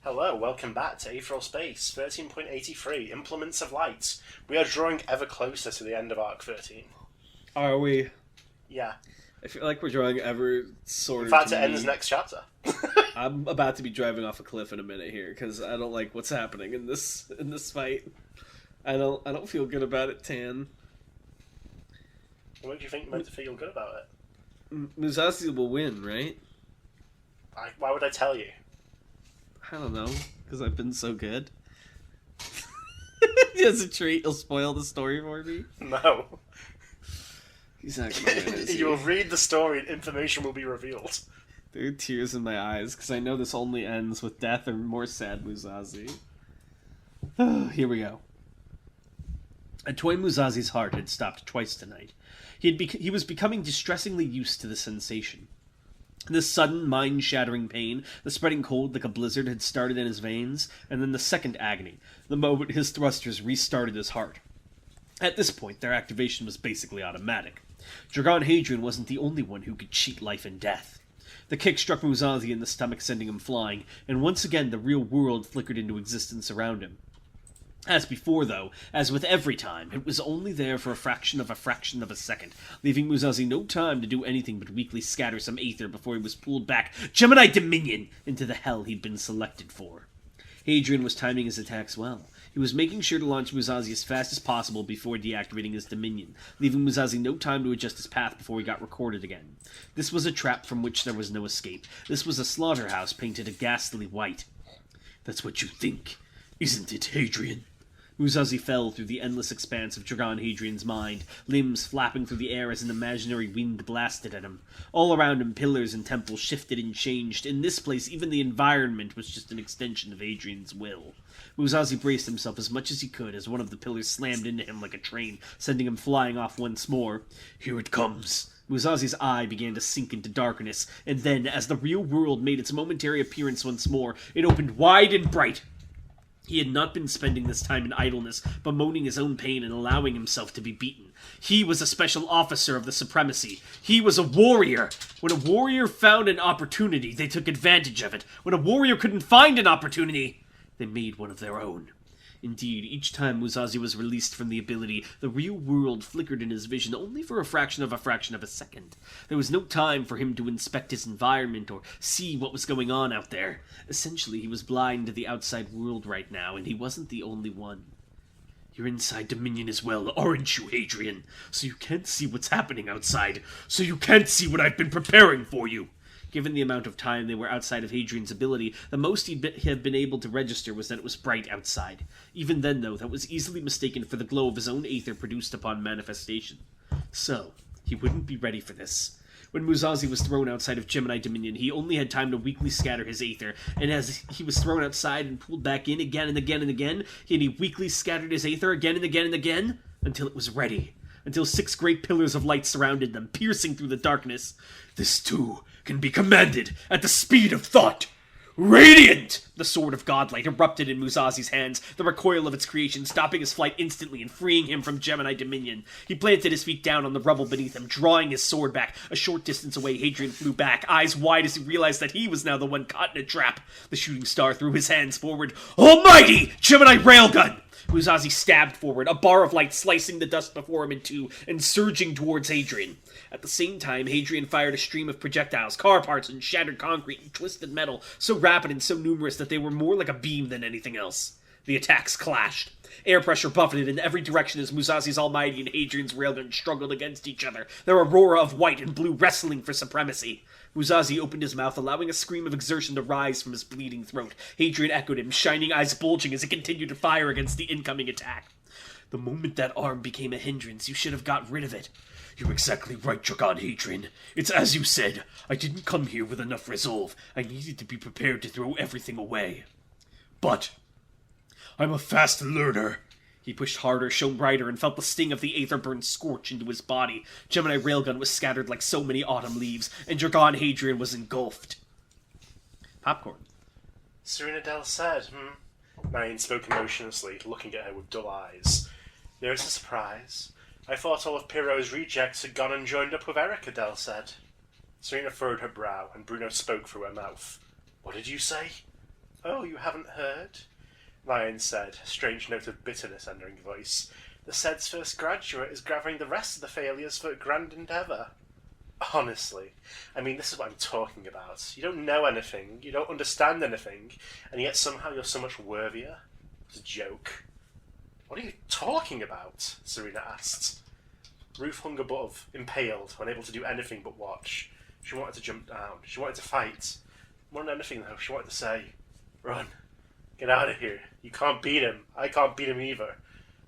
Hello, welcome back to Aetheral Space, 13.83, Implements of Light. We are drawing ever closer to the end of Arc 13. Are we? Yeah. I feel like we're drawing ever sort In of. fact, it ends next chapter. I'm about to be driving off a cliff in a minute here because I don't like what's happening in this fight. I don't feel good about it, Tan. What do you think meant to feel good about it? Musashi will win, right? Why would I tell you? I don't know, because I've been so good. As a treat, you'll spoil the story for me? No. He's not gonna win, is he? You will read the story and information will be revealed. There are tears in my eyes, because I know this only ends with death or more sad Musashi. Here we go. A toy Musashi's heart had stopped twice tonight. He was becoming distressingly used to the sensation. This sudden, mind-shattering pain, the spreading cold like a blizzard had started in his veins, and then the second agony, the moment his thrusters restarted his heart. At this point, their activation was basically automatic. Dragon Hadrian wasn't the only one who could cheat life and death. The kick struck Musashi in the stomach, sending him flying, and once again the real world flickered into existence around him. As before, though, as with every time, it was only there for a fraction of a second, leaving Musashi no time to do anything but weakly scatter some aether before he was pulled back, Gemini Dominion, into the hell he'd been selected for. Hadrian was timing his attacks well. He was making sure to launch Musashi as fast as possible before deactivating his Dominion, leaving Musashi no time to adjust his path before he got recorded again. This was a trap from which there was no escape. This was a slaughterhouse painted a ghastly white. That's what you think, isn't it, Hadrian? Musashi fell through the endless expanse of Dragon Hadrian's mind, limbs flapping through the air as an imaginary wind blasted at him. All around him, pillars and temples shifted and changed. In this place, even the environment was just an extension of Hadrian's will. Musashi braced himself as much as he could as one of the pillars slammed into him like a train, sending him flying off once more. Here it comes. Musashi's eye began to sink into darkness, and then, as the real world made its momentary appearance once more, it opened wide and bright. He had not been spending this time in idleness, bemoaning his own pain and allowing himself to be beaten. He was a special officer of the Supremacy. He was a warrior. When a warrior found an opportunity, they took advantage of it. When a warrior couldn't find an opportunity, they made one of their own. Indeed, each time Musashi was released from the ability, the real world flickered in his vision only for a fraction of a second. There was no time for him to inspect his environment or see what was going on out there. Essentially, he was blind to the outside world right now, and he wasn't the only one. You're inside Dominion as well, aren't you, Hadrian? So you can't see what's happening outside. So you can't see what I've been preparing for you. Given the amount of time they were outside of Hadrian's ability, the most he'd have been able to register was that it was bright outside. Even then, though, that was easily mistaken for the glow of his own aether produced upon manifestation. So, he wouldn't be ready for this. When Musashi was thrown outside of Gemini Dominion, he only had time to weakly scatter his aether, and as he was thrown outside and pulled back in again and again and again, he weakly scattered his aether again and again and again, until it was ready. Until 6 great pillars of light surrounded them, piercing through the darkness. This, too, can be commanded at the speed of thought. Radiant! The sword of godlight erupted in Musashi's hands, the recoil of its creation stopping his flight instantly and freeing him from Gemini Dominion. He planted his feet down on the rubble beneath him, drawing his sword back. A short distance away, Hadrian flew back, eyes wide as he realized that he was now the one caught in a trap. The shooting star threw his hands forward. Almighty Gemini Railgun! Musashi stabbed forward, a bar of light slicing the dust before him in two and surging towards Hadrian. At the same time, Hadrian fired a stream of projectiles, car parts and shattered concrete and twisted metal, so rapid and so numerous that they were more like a beam than anything else. The attacks clashed. Air pressure buffeted in every direction as Musashi's Almighty and Hadrian's Railgun struggled against each other, their aurora of white and blue wrestling for supremacy. Musashi opened his mouth, allowing a scream of exertion to rise from his bleeding throat. Hadrian echoed him, shining eyes bulging as he continued to fire against the incoming attack. The moment that arm became a hindrance, you should have got rid of it. You're exactly right, Dragon Hadrian. It's as you said. I didn't come here with enough resolve. I needed to be prepared to throw everything away. But I'm a fast learner. He pushed harder, shone brighter, and felt the sting of the aether burn scorch into his body. Gemini Railgun was scattered like so many autumn leaves, and Dragon Hadrian was engulfed. Popcorn. Serena Del said, Marion spoke emotionlessly, looking at her with dull eyes. There is a surprise. I thought all of Pirro's rejects had gone and joined up with Erica, Del said. Serena furrowed her brow, and Bruno spoke through her mouth. What did you say? Oh, you haven't heard? Lion said, a strange note of bitterness entering his voice. The SED's first graduate is gathering the rest of the failures for a grand endeavour. Honestly, I mean, this is what I'm talking about. You don't know anything, you don't understand anything, and yet somehow you're so much worthier. It's a joke. What are you talking about? Serena asked. Ruth hung above, impaled, unable to do anything but watch. She wanted to jump down. She wanted to fight. More than anything, though, she wanted to say, "Run. Get out of here. You can't beat him. I can't beat him either.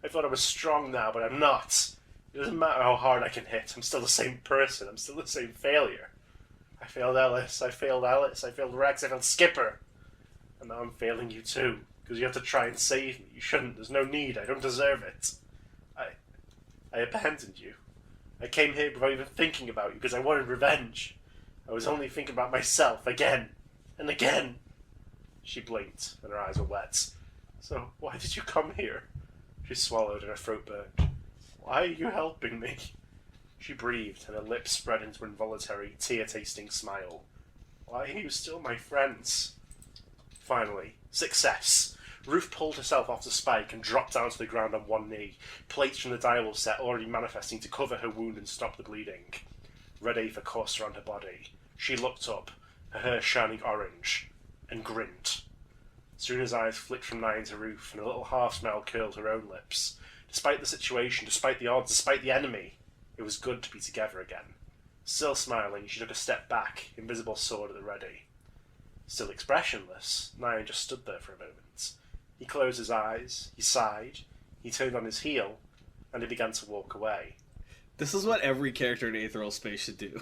I thought I was strong now, but I'm not. It doesn't matter how hard I can hit. I'm still the same person. I'm still the same failure. I failed Ellis. I failed Alice. I failed Rex. I failed Skipper. And now I'm failing you too, because you have to try and save me. You shouldn't. There's no need. I don't deserve it. I abandoned you. I came here without even thinking about you because I wanted revenge. I was only thinking about myself again and again." She blinked and her eyes were wet. "So why did you come here?" She swallowed and her throat burned. "Why are you helping me?" She breathed and her lips spread into an involuntary, tear-tasting smile. "Why are you still my friends?" Finally, success! Ruth pulled herself off the spike and dropped down to the ground on one knee, plates from the dial set already manifesting to cover her wound and stop the bleeding. Red Aether coursed around her body. She looked up, her hair shining orange, and grinned. Serena's eyes flicked from Nyan to Ruth, and a little half-smile curled her own lips. Despite the situation, despite the odds, despite the enemy, it was good to be together again. Still smiling, she took a step back, invisible sword at the ready. Still expressionless, Nyan just stood there for a moment. He closed his eyes, he sighed, he turned on his heel, and he began to walk away. This is what every character in Aetheral Space should do.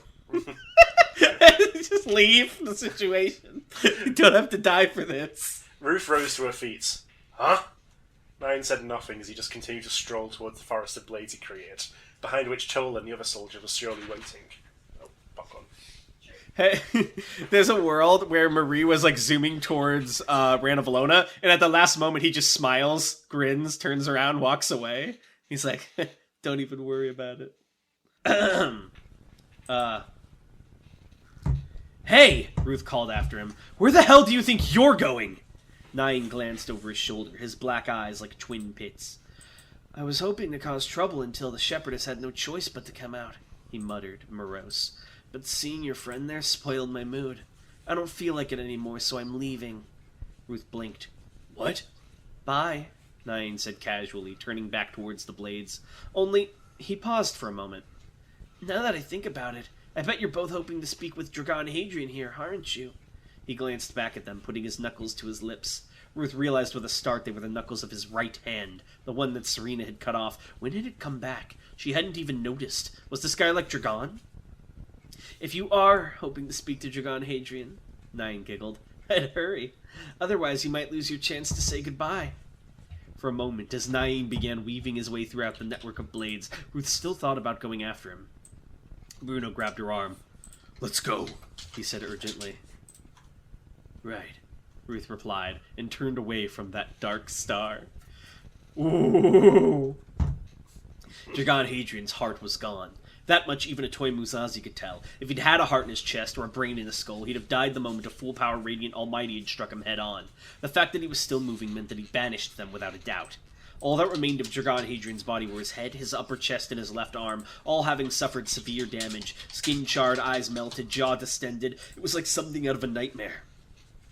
Just leave the situation. You don't have to die for this. Ruth rose to her feet. "Huh?" Nyan said nothing as he just continued to stroll towards the forest of blades he created, behind which Tola and the other soldiers were surely waiting. Oh, popcorn. Hey, there's a world where Marie was like zooming towards Ranavalona, and at the last moment he just smiles, grins, turns around, walks away. He's like, "Don't even worry about it." Hey! Ruth called after him. "Where the hell do you think you're going?" Nyan glanced over his shoulder, his black eyes like twin pits. "I was hoping to cause trouble until the shepherdess had no choice but to come out," he muttered, morose. "But seeing your friend there spoiled my mood. I don't feel like it anymore, so I'm leaving." Ruth blinked. "What?" "Bye," Nyan said casually, turning back towards the blades. Only, he paused for a moment. "Now that I think about it, I bet you're both hoping to speak with Dragon Hadrian here, aren't you?" He glanced back at them, putting his knuckles to his lips. Ruth realized with a start they were the knuckles of his right hand, the one that Serena had cut off. When had it come back? She hadn't even noticed. Was this guy like Dragon? "If you are hoping to speak to Dragon Hadrian," Nyan giggled, "I'd hurry. Otherwise you might lose your chance to say goodbye." For a moment, as Nyan began weaving his way throughout the network of blades, Ruth still thought about going after him. Bruno grabbed her arm. "Let's go," he said urgently. "Right," Ruth replied, and turned away from that dark star. Ooh! Dragon Hadrian's heart was gone. That much even a toy Musashi could tell. If he'd had a heart in his chest or a brain in his skull, he'd have died the moment a full-power Radiant Almighty had struck him head-on. The fact that he was still moving meant that he banished them without a doubt. All that remained of Dragon Hadrian's body were his head, his upper chest, and his left arm, all having suffered severe damage. Skin charred, eyes melted, jaw distended. It was like something out of a nightmare.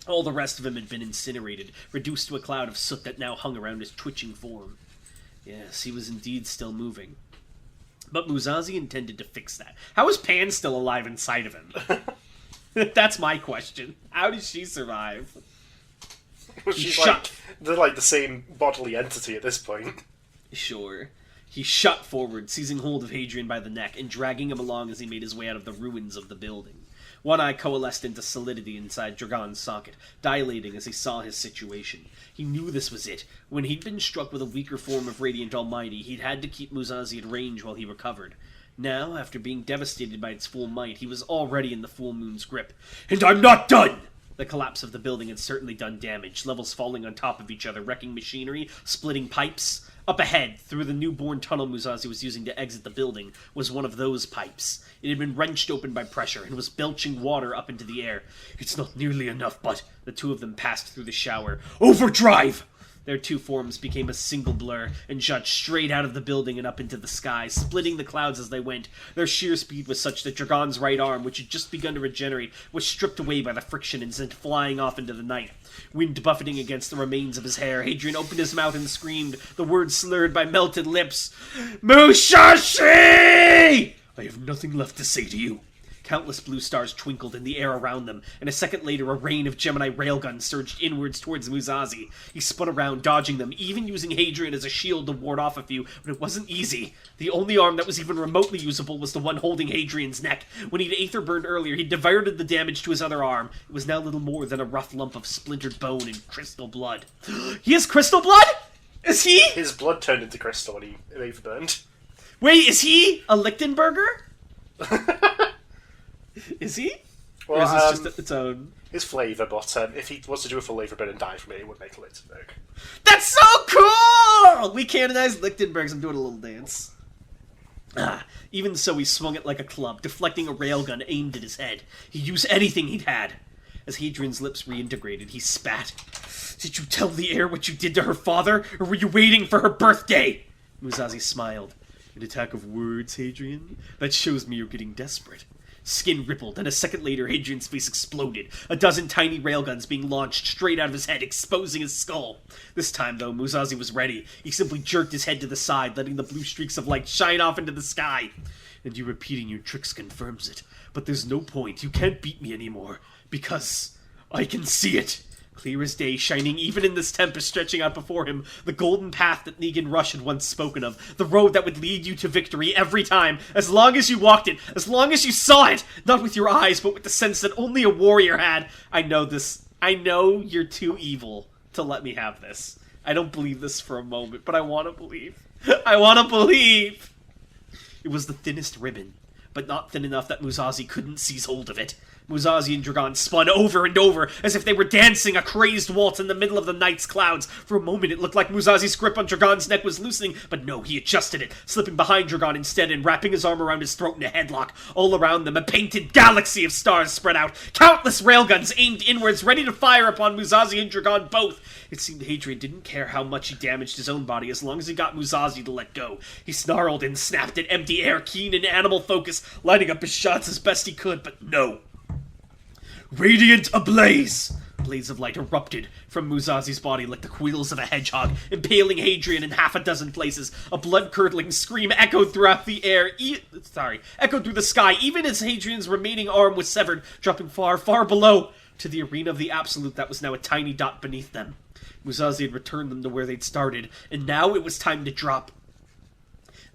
All the rest of him had been incinerated, reduced to a cloud of soot that now hung around his twitching form. Yes, he was indeed still moving. But Musashi intended to fix that. How is Pan still alive inside of him? That's my question. How did she survive? Well, they're like the same bodily entity at this point. Sure. He shot forward, seizing hold of Hadrian by the neck and dragging him along as he made his way out of the ruins of the building. One eye coalesced into solidity inside Dragon's socket, dilating as he saw his situation. He knew this was it. When he'd been struck with a weaker form of Radiant Almighty, he'd had to keep Musashi at range while he recovered. Now, after being devastated by its full might, he was already in the full moon's grip. And I'm not done! The collapse of the building had certainly done damage, levels falling on top of each other, wrecking machinery, splitting pipes. Up ahead, through the newborn tunnel Musashi was using to exit the building, was one of those pipes. It had been wrenched open by pressure and was belching water up into the air. It's not nearly enough, but the two of them passed through the shower. Overdrive! Their two forms became a single blur and shot straight out of the building and up into the sky, splitting the clouds as they went. Their sheer speed was such that Dragon's right arm, which had just begun to regenerate, was stripped away by the friction and sent flying off into the night. Wind buffeting against the remains of his hair, Hadrian opened his mouth and screamed, the words slurred by melted lips. Musashi! I have nothing left to say to you. Countless blue stars twinkled in the air around them, and a second later a rain of Gemini railguns surged inwards towards Musashi. He spun around, dodging them, even using Hadrian as a shield to ward off a few, but it wasn't easy. The only arm that was even remotely usable was the one holding Hadrian's neck. When he'd aether burned earlier, he'd diverted the damage to his other arm. It was now little more than a rough lump of splintered bone and crystal blood. He has crystal blood? Is he? His blood turned into crystal when he aether burned. Wait, is he a Lichtenberger? Is he? Well, or is this just its own? His flavour, but if he was to do a full aether burn and die from it, it would make a Lichtenberg. That's so cool! We canonized Lichtenbergs. I'm doing a little dance. Even so, he swung it like a club, deflecting a railgun aimed at his head. He'd use anything he'd had. As Hadrian's lips reintegrated, he spat. Did you tell the heir what you did to her father, or were you waiting for her birthday? Musashi smiled. An attack of words, Hadrian? That shows me you're getting desperate. Skin rippled, and a second later, Hadrian's face exploded, a dozen tiny railguns being launched straight out of his head, exposing his skull. This time, though, Musashi was ready. He simply jerked his head to the side, letting the blue streaks of light shine off into the sky. And you repeating your tricks confirms it. But there's no point. You can't beat me anymore. Because I can see it. Clear as day, shining even in this tempest stretching out before him, the golden path that Negan Rush had once spoken of, the road that would lead you to victory every time, as long as you walked it, as long as you saw it, not with your eyes, but with the sense that only a warrior had. I know this. I know you're too evil to let me have this. I don't believe this for a moment, but I want to believe. I want to believe! It was the thinnest ribbon, but not thin enough that Musashi couldn't seize hold of it. Musashi and Dragon spun over and over, as if they were dancing a crazed waltz in the middle of the night's clouds. For a moment it looked like Musashi's grip on Dragon's neck was loosening, but no, he adjusted it, slipping behind Dragon instead and wrapping his arm around his throat in a headlock. All around them, a painted galaxy of stars spread out, countless railguns aimed inwards, ready to fire upon Musashi and Dragon both. It seemed Hadrian didn't care how much he damaged his own body as long as he got Musashi to let go. He snarled and snapped at empty air, keen and animal focus, lining up his shots as best he could, but no. Radiant ablaze! Blades of light erupted from Musashi's body like the quills of a hedgehog, impaling Hadrian in half a dozen places. A blood-curdling scream echoed throughout the air, echoed through the sky, even as Hadrian's remaining arm was severed, dropping far, far below, to the arena of the Absolute that was now a tiny dot beneath them. Musashi had returned them to where they'd started, and now it was time to drop.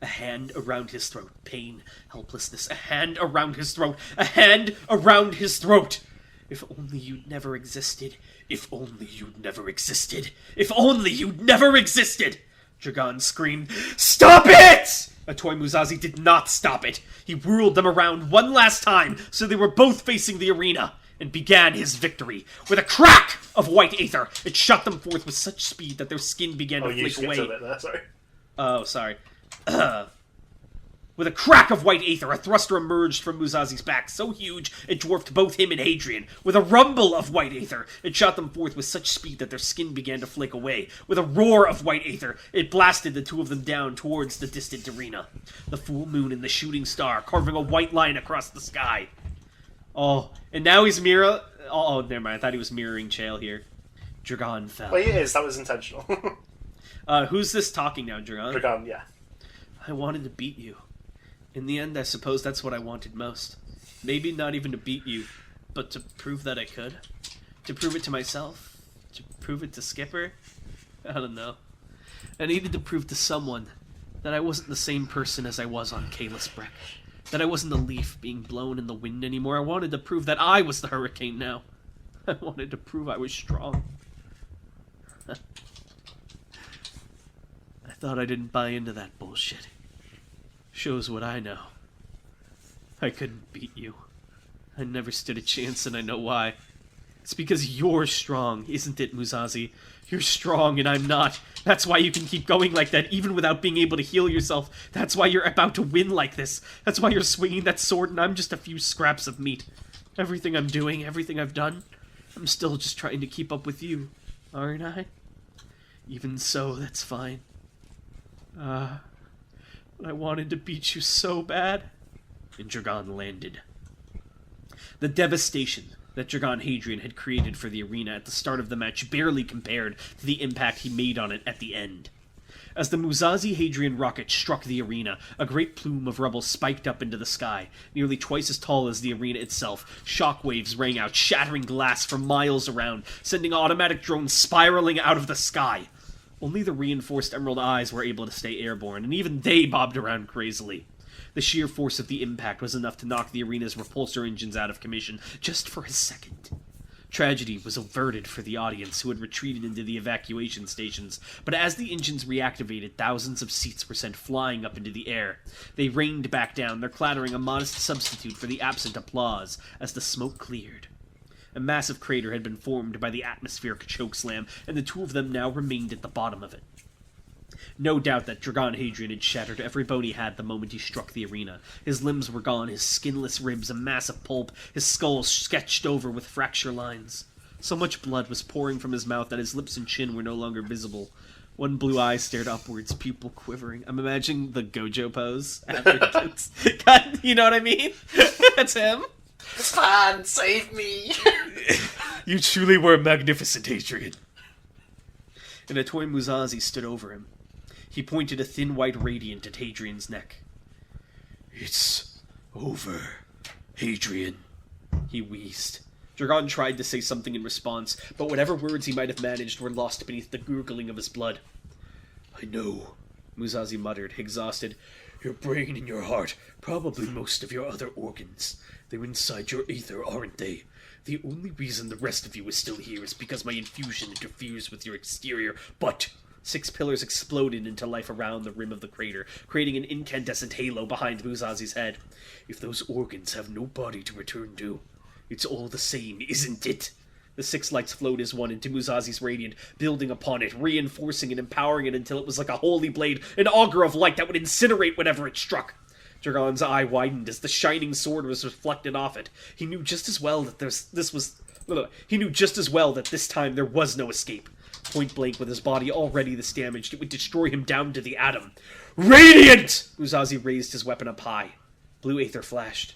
A hand around his throat. Pain, helplessness. A hand around his throat. A hand around his throat! If only you'd never existed. If only you'd never existed. If only you'd never existed! Dragon screamed, Stop it! A toy Musashi did not stop it. He whirled them around one last time, so they were both facing the arena, and began his victory. With a crack of white aether, it shot them forth with such speed that their skin began to flake away. A bit there, sorry. Oh, sorry. With a crack of white aether, a thruster emerged from Musashi's back, so huge it dwarfed both him and Hadrian. With a rumble of white aether, it shot them forth with such speed that their skin began to flake away. With a roar of white aether, it blasted the two of them down towards the distant arena. The full moon and the shooting star carving a white line across the sky. Oh, and now he's Oh, never mind. I thought he was mirroring Chael here. Dragon fell. Well, he is. That was intentional. Who's this talking now, Dragon? Dragon, yeah. I wanted to beat you. In the end, I suppose that's what I wanted most. Maybe not even to beat you, but to prove that I could. To prove it to myself. To prove it to Skipper. I don't know. I needed to prove to someone that I wasn't the same person as I was on Kalis Breck. That I wasn't a leaf being blown in the wind anymore. I wanted to prove that I was the hurricane now. I wanted to prove I was strong. I thought I didn't buy into that bullshit. Shows what I know. I couldn't beat you. I never stood a chance, and I know why. It's because you're strong, isn't it, Musashi? You're strong and I'm not. That's why you can keep going like that, even without being able to heal yourself. That's why you're about to win like this. That's why you're swinging that sword and I'm just a few scraps of meat. Everything I'm doing, everything I've done, I'm still just trying to keep up with you, aren't I? Even so, that's fine. But I wanted to beat you so bad. And Dragon landed. The devastation that Dragon Hadrian had created for the arena at the start of the match barely compared to the impact he made on it at the end. As the Musashi Hadrian rocket struck the arena, a great plume of rubble spiked up into the sky, nearly twice as tall as the arena itself. Shockwaves rang out, shattering glass for miles around, sending automatic drones spiraling out of the sky. Only the reinforced Emerald Eyes were able to stay airborne, and even they bobbed around crazily. The sheer force of the impact was enough to knock the arena's repulsor engines out of commission, just for a second. Tragedy was averted for the audience, who had retreated into the evacuation stations, but as the engines reactivated, thousands of seats were sent flying up into the air. They rained back down, their clattering a modest substitute for the absent applause, as the smoke cleared. A massive crater had been formed by the atmospheric chokeslam, and the two of them now remained at the bottom of it. No doubt that Dragon Hadrian had shattered every bone he had the moment he struck the arena. His limbs were gone, his skinless ribs a mass of pulp, his skull sketched over with fracture lines. So much blood was pouring from his mouth that his lips and chin were no longer visible. One blue eye stared upwards, pupil quivering. I'm imagining the Gojo pose afterwards. God, you know what I mean? That's him. Span, save me! You truly were magnificent, Hadrian. And a toy Musashi stood over him. He pointed a thin white radiant at Hadrian's neck. It's over, Hadrian, he wheezed. Dragon tried to say something in response, but whatever words he might have managed were lost beneath the gurgling of his blood. I know, Musashi muttered, exhausted. Your brain and your heart, probably most of your other organs. They're inside your aether, aren't they? The only reason the rest of you is still here is because my infusion interferes with your exterior, but... 6 pillars exploded into life around the rim of the crater, creating an incandescent halo behind Musashi's head. If those organs have no body to return to, it's all the same, isn't it? The 6 lights flowed as one into Musashi's radiant, building upon it, reinforcing and empowering it until it was like a holy blade, an auger of light that would incinerate whatever it struck. Dragon's eye widened as the shining sword was reflected off it. He knew just as well that this time there was no escape. Point blank, with his body already this damaged, it would destroy him down to the atom. Radiant! Musashi raised his weapon up high. Blue aether flashed,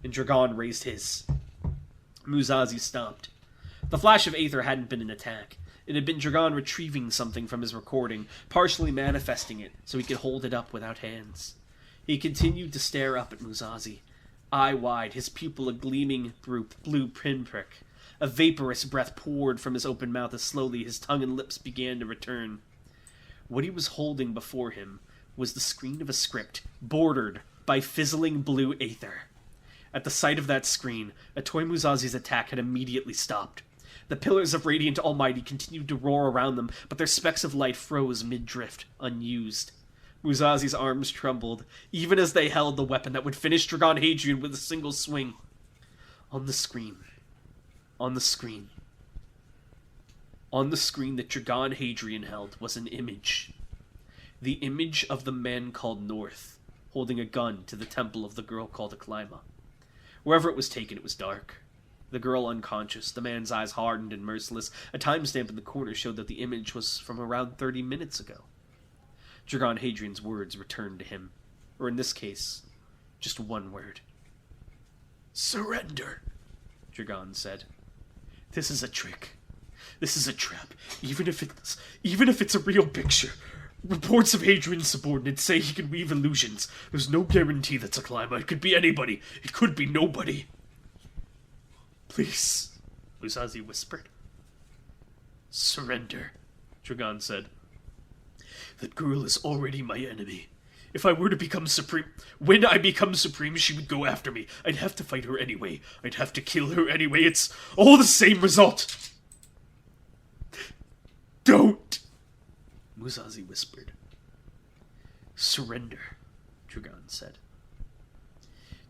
and Dragon raised his. Musashi stomped. The flash of aether hadn't been an attack. It had been Dragon retrieving something from his recording, partially manifesting it so he could hold it up without hands. He continued to stare up at Musashi, eye wide, his pupil a gleaming blue pinprick. A vaporous breath poured from his open mouth as slowly his tongue and lips began to return. What he was holding before him was the screen of a script, bordered by fizzling blue aether. At the sight of that screen, a toy Musashi's attack had immediately stopped. The pillars of Radiant Almighty continued to roar around them, but their specks of light froze mid-drift, unused. Musashi's arms trembled, even as they held the weapon that would finish Dragon Hadrian with a single swing. On the screen that Dragon Hadrian held was an image. The image of the man called North, holding a gun to the temple of the girl called Aklyma. Wherever it was taken, it was dark. The girl unconscious, the man's eyes hardened and merciless. A timestamp in the corner showed that the image was from around 30 minutes ago. Dragon Hadrian's words returned to him. Or in this case, just one word. Surrender, Dragon said. This is a trick. This is a trap. Even if it's a real picture. Reports of Hadrian's subordinates say he can weave illusions. There's no guarantee that's Aklyma. It could be anybody. It could be nobody. Please, Musashi whispered. Surrender, Dragon said. That girl is already my enemy. If I were to become supreme, when I become supreme, she would go after me. I'd have to fight her anyway. I'd have to kill her anyway. It's all the same result. Don't, Musashi whispered. Surrender, Dragon said.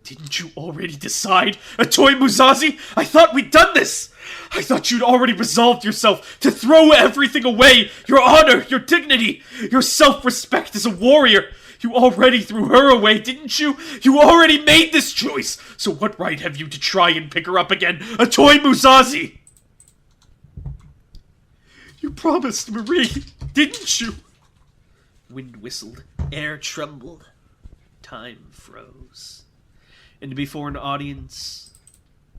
Didn't you already decide? Atoy Musashi? I thought we'd done this! I thought you'd already resolved yourself to throw everything away! Your honor, your dignity, your self-respect as a warrior! You already threw her away, didn't you? You already made this choice! So what right have you to try and pick her up again? Atoy Musashi! You promised Marie, didn't you? Wind whistled, air trembled, time froze. And before an audience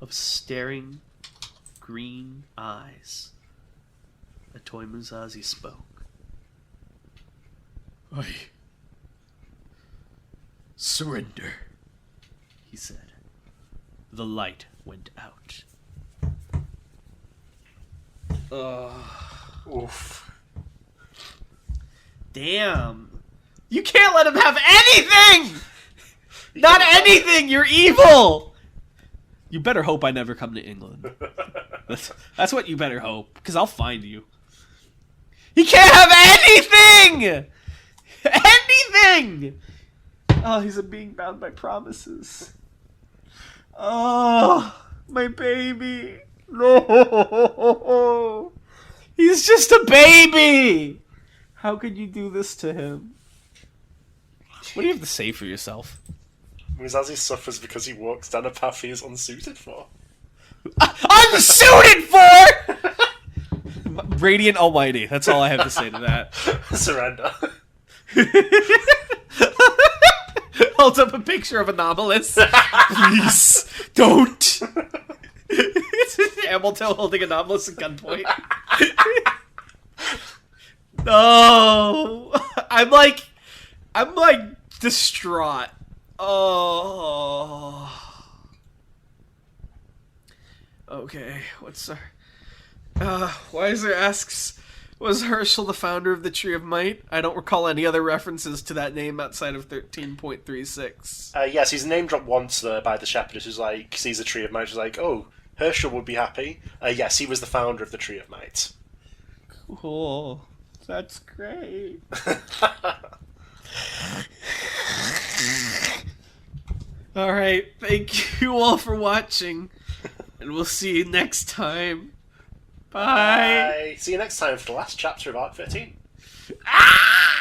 of staring green eyes, Atoy Musashi spoke. I surrender, he said. The light went out. Oof. Damn. You can't let him have anything! Not anything! You're evil! You better hope I never come to England. That's what you better hope, because I'll find you. He can't have anything! Anything! Oh, he's a being bound by promises. Oh, my baby. No! He's just a baby! How could you do this to him? What do you have to say for yourself? Musashi suffers because he walks down a path he is unsuited for. Unsuited for?! Radiant Almighty. That's all I have to say to that. Surrender. Holds up a picture of Anomalous. Please, don't. It's Hamilton holding Anomalous at gunpoint. No. I'm like distraught. Oh. Okay, what's our... Weiser asks, was Herschel the founder of the Tree of Might? I don't recall any other references to that name outside of 13.36. Yes, he's name dropped once by the shepherdess who's like, sees the Tree of Might, who's like, oh, Herschel would be happy. Yes, he was the founder of the Tree of Might. Cool. That's great. Alright, thank you all for watching, and we'll see you next time. Bye. Bye. See you next time for the last chapter of Arc 13. Ah!